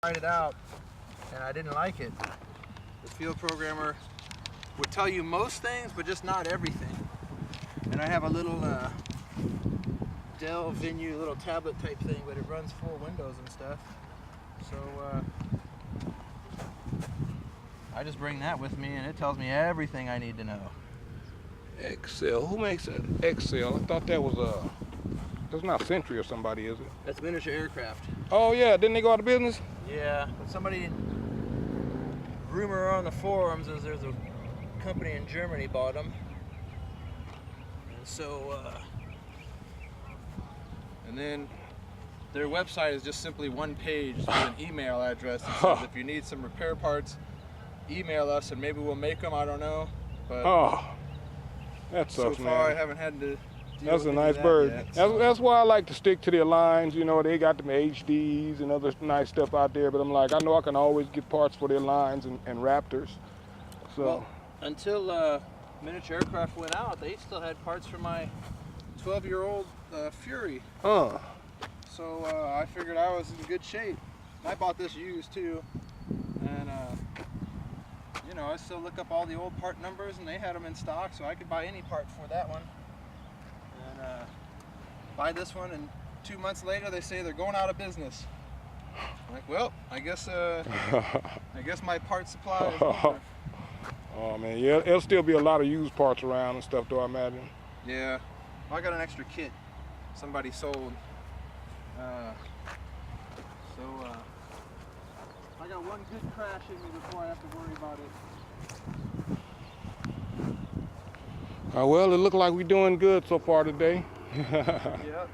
tried it out and I didn't like it. The field programmer would tell you most things, but just not everything. And I have a little Dell Venue little tablet type thing, but it runs full Windows and stuff. So I just bring that with me and it tells me everything I need to know. Excel. Who makes Excel? I thought that was that's not Century or somebody, is it? That's Miniature Aircraft. Oh yeah, didn't they go out of business? Yeah, but somebody, rumor on the forums is there's a company in Germany bought them. And so, and then their website is just simply one page with an email address that says if you need some repair parts, email us and maybe we'll make them, I don't know. But that so sucks, far man. I haven't had to. That's a nice bird. Yet, so. That's why I like to stick to the Aligns. You know, they got them HDs and other nice stuff out there, but I'm like, I know I can always get parts for the Aligns and Raptors. So well, until Miniature Aircraft went out, they still had parts for my 12-year-old Fury. So I figured I was in good shape. I bought this used too, and you know, I still look up all the old part numbers, and they had them in stock, so I could buy any part for that one. And buy this one, and 2 months later they say they're going out of business. I'm like, well, I guess my part supply is over. Oh man, yeah, there'll still be a lot of used parts around and stuff, though, I imagine. Yeah, well, I got an extra kit somebody sold. So I got one good crash in me before I have to worry about it. Well, it looked like we're doing good so far today. Yep.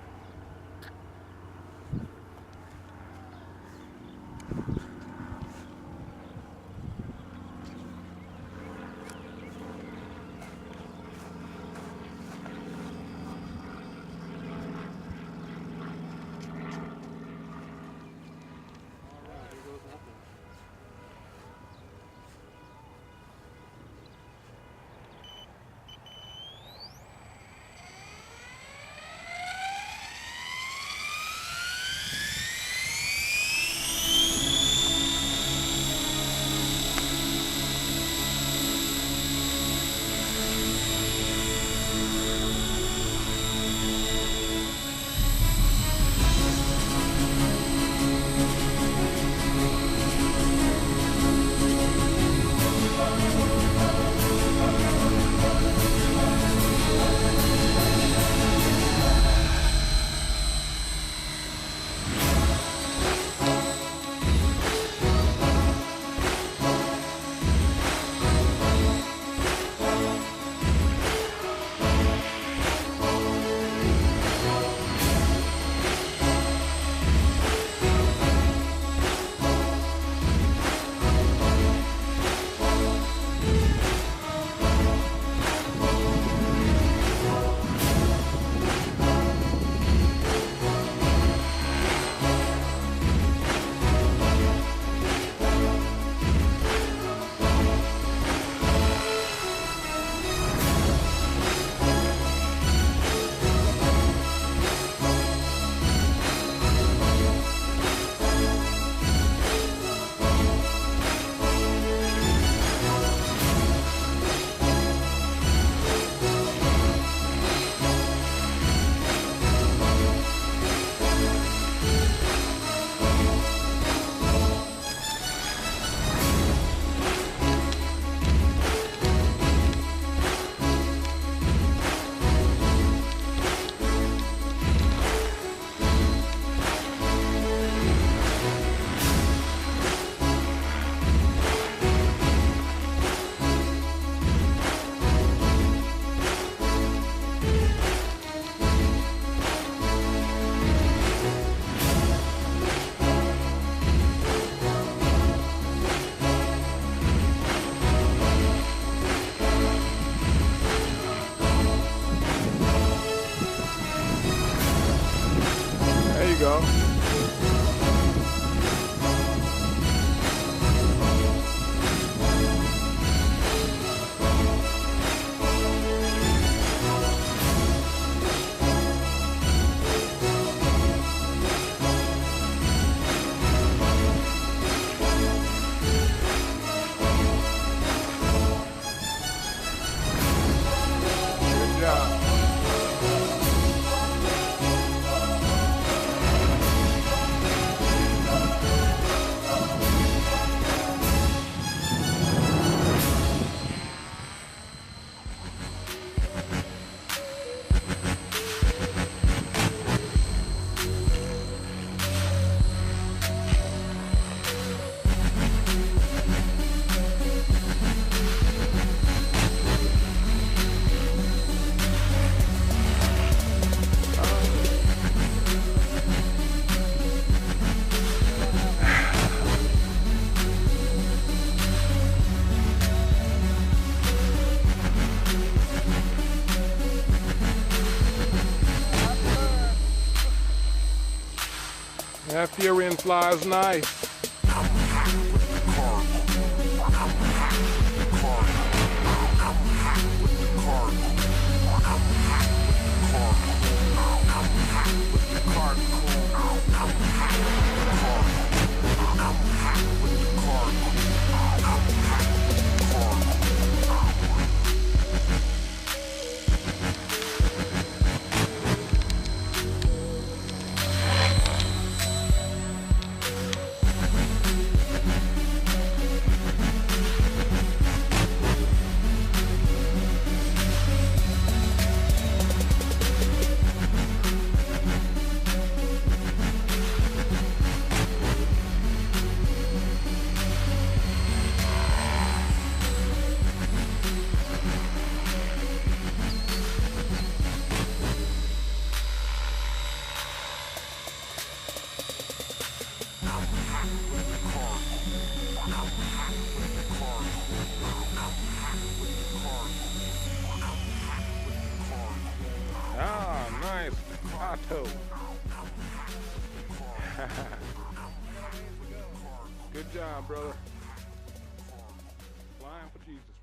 that Fury and flies nice. Ah, nice. Otto. Good job, brother. Flying for Jesus.